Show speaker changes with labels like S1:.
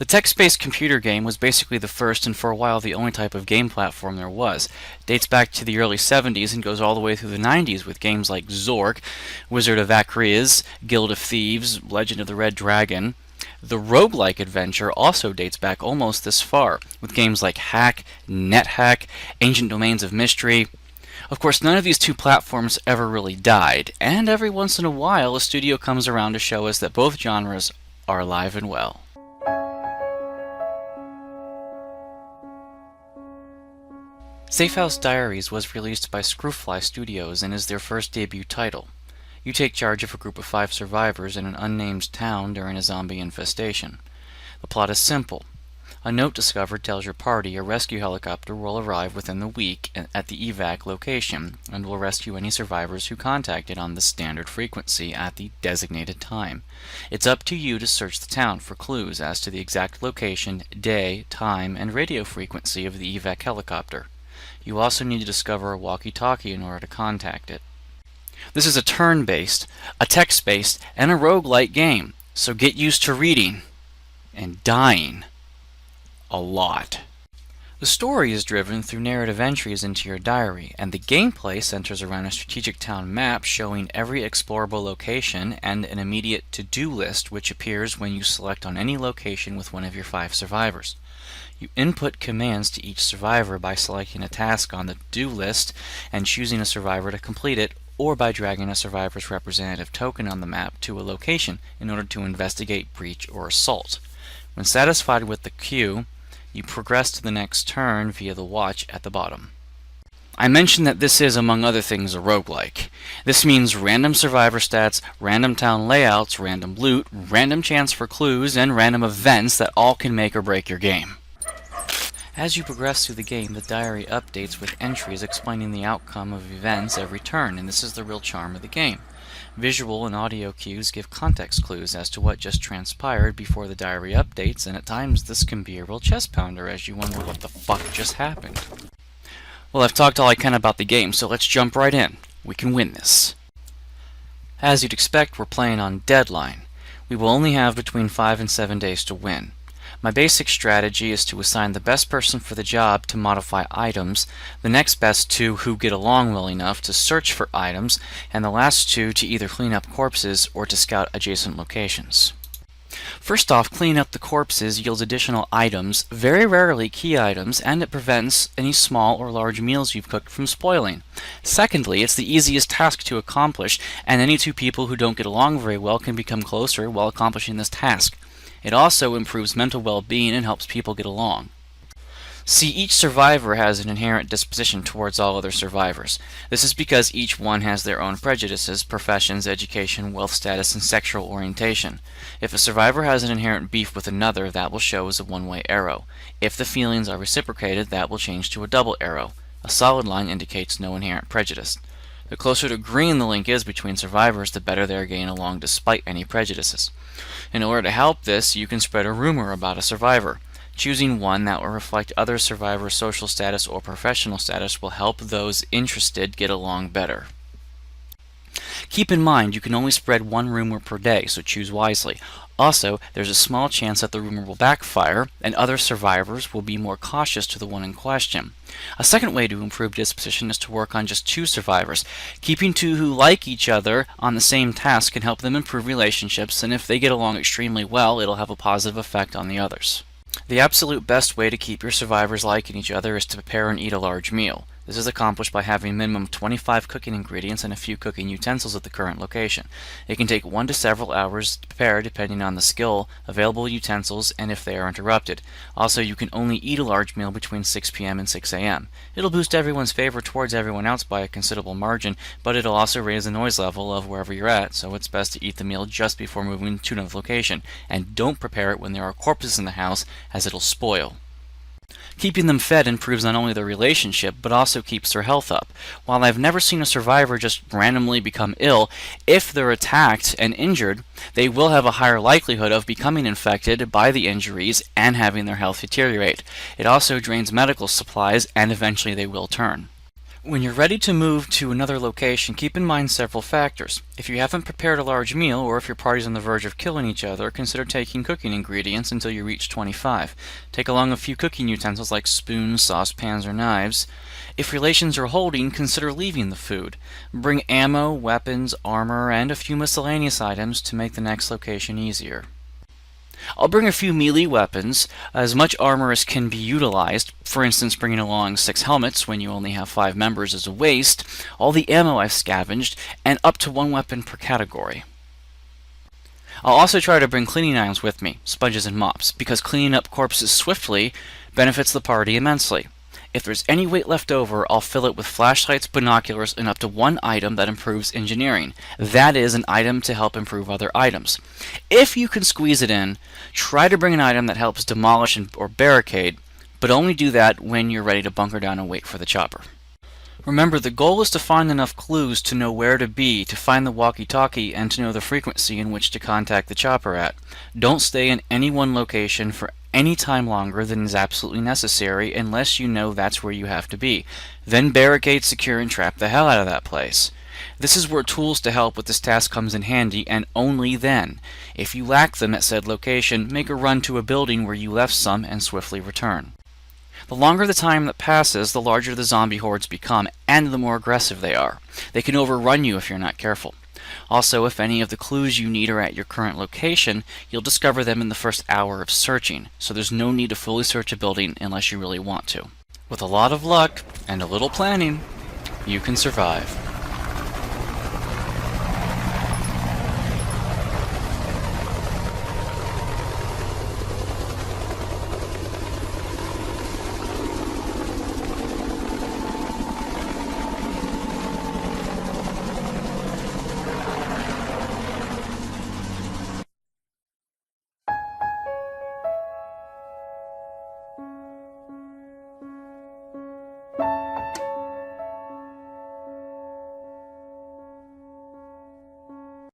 S1: The text-based computer game was basically the first and for a while the only type of game platform there was. It dates back to the early 70s and goes all the way through the 90s with games like Zork, Wizard of Akriz, Guild of Thieves, Legend of the Red Dragon. The roguelike adventure also dates back almost this far, with games like Hack, NetHack, Ancient Domains of Mystery. Of course, none of these two platforms ever really died, and every once in a while a studio comes around to show us that both genres are alive and well. Zafehouse Diaries was released by Screwfly Studios and is their first debut title. You take charge of a group of 5 survivors in an unnamed town during a zombie infestation. The plot is simple. A note discovered tells your party a rescue helicopter will arrive within the week at the evac location and will rescue any survivors who contact it on the standard frequency at the designated time. It's up to you to search the town for clues as to the exact location, day, time, and radio frequency of the evac helicopter. You also need to discover a walkie-talkie in order to contact it. This is a turn-based, a text-based, and a roguelike game, so get used to reading and dying a lot. The story is driven through narrative entries into your diary, and the gameplay centers around a strategic town map showing every explorable location and an immediate to-do list which appears when you select on any location with one of your 5 survivors. You input commands to each survivor by selecting a task on the to-do list and choosing a survivor to complete it, or by dragging a survivor's representative token on the map to a location in order to investigate, breach, or assault. When satisfied with the queue, you progress to the next turn via the watch at the bottom. I mentioned that this is, among other things, a roguelike. This means random survivor stats, random town layouts, random loot, random chance for clues, and random events that all can make or break your game. As you progress through the game, the diary updates with entries explaining the outcome of events every turn, and this is the real charm of the game. Visual and audio cues give context clues as to what just transpired before the diary updates, and at times this can be a real chest pounder as you wonder what the fuck just happened. Well, I've talked all I can about the game, so let's jump right in. We can win this. As you'd expect, we're playing on deadline. We will only have between 5 and 7 days to win. My basic strategy is to assign the best person for the job to modify items, the next best 2 who get along well enough to search for items, and the last 2 to either clean up corpses or to scout adjacent locations. First off, cleaning up the corpses yields additional items, very rarely key items, and it prevents any small or large meals you've cooked from spoiling. Secondly, it's the easiest task to accomplish, and any 2 people who don't get along very well can become closer while accomplishing this task. It also improves mental well-being and helps people get along. See, each survivor has an inherent disposition towards all other survivors. This is because each one has their own prejudices, professions, education, wealth status, and sexual orientation. If a survivor has an inherent beef with another, that will show as a one-way arrow. If the feelings are reciprocated, that will change to a double arrow. A solid line indicates no inherent prejudice. The closer to green the link is between survivors, the better they are getting along despite any prejudices. In order to help this, you can spread a rumor about a survivor. Choosing one that will reflect other survivors' social status or professional status will help those interested get along better. Keep in mind, you can only spread 1 rumor per day, so choose wisely. Also, there's a small chance that the rumor will backfire, and other survivors will be more cautious to the one in question. A second way to improve disposition is to work on just 2 survivors. Keeping 2 who like each other on the same task can help them improve relationships, and if they get along extremely well, it'll have a positive effect on the others. The absolute best way to keep your survivors liking each other is to prepare and eat a large meal. This is accomplished by having a minimum of 25 cooking ingredients and a few cooking utensils at the current location. It can take 1 to several hours to prepare depending on the skill, available utensils, and if they are interrupted. Also, you can only eat a large meal between 6 p.m. and 6 a.m. It'll boost everyone's favor towards everyone else by a considerable margin, but it'll also raise the noise level of wherever you're at, so it's best to eat the meal just before moving to another location. And don't prepare it when there are corpses in the house, as it'll spoil. Keeping them fed improves not only their relationship, but also keeps their health up. While I've never seen a survivor just randomly become ill, if they're attacked and injured, they will have a higher likelihood of becoming infected by the injuries and having their health deteriorate. It also drains medical supplies, and eventually they will turn. When you're ready to move to another location, keep in mind several factors. If you haven't prepared a large meal, or if your party's on the verge of killing each other, consider taking cooking ingredients until you reach 25. Take along a few cooking utensils like spoons, saucepans, or knives. If relations are holding, consider leaving the food. Bring ammo, weapons, armor, and a few miscellaneous items to make the next location easier. I'll bring a few melee weapons, as much armor as can be utilized. For instance, bringing along 6 helmets when you only have 5 members is a waste, all the ammo I've scavenged, and up to 1 weapon per category. I'll also try to bring cleaning items with me, sponges and mops, because cleaning up corpses swiftly benefits the party immensely. If there's any weight left over, I'll fill it with flashlights, binoculars, and up to 1 item that improves engineering. That is, an item to help improve other items. If you can squeeze it in, try to bring an item that helps demolish or barricade, but only do that when you're ready to bunker down and wait for the chopper. Remember, the goal is to find enough clues to know where to be, to find the walkie-talkie, and to know the frequency in which to contact the chopper at. Don't stay in any one location for any time longer than is absolutely necessary unless you know that's where you have to be. Then barricade, secure, and trap the hell out of that place. This is where tools to help with this task comes in handy, and only then. If you lack them at said location, make a run to a building where you left some and swiftly return. The longer the time that passes, the larger the zombie hordes become, and the more aggressive they are. They can overrun you if you're not careful. Also, if any of the clues you need are at your current location, you'll discover them in the first hour of searching, so there's no need to fully search a building unless you really want to. With a lot of luck, and a little planning, you can survive.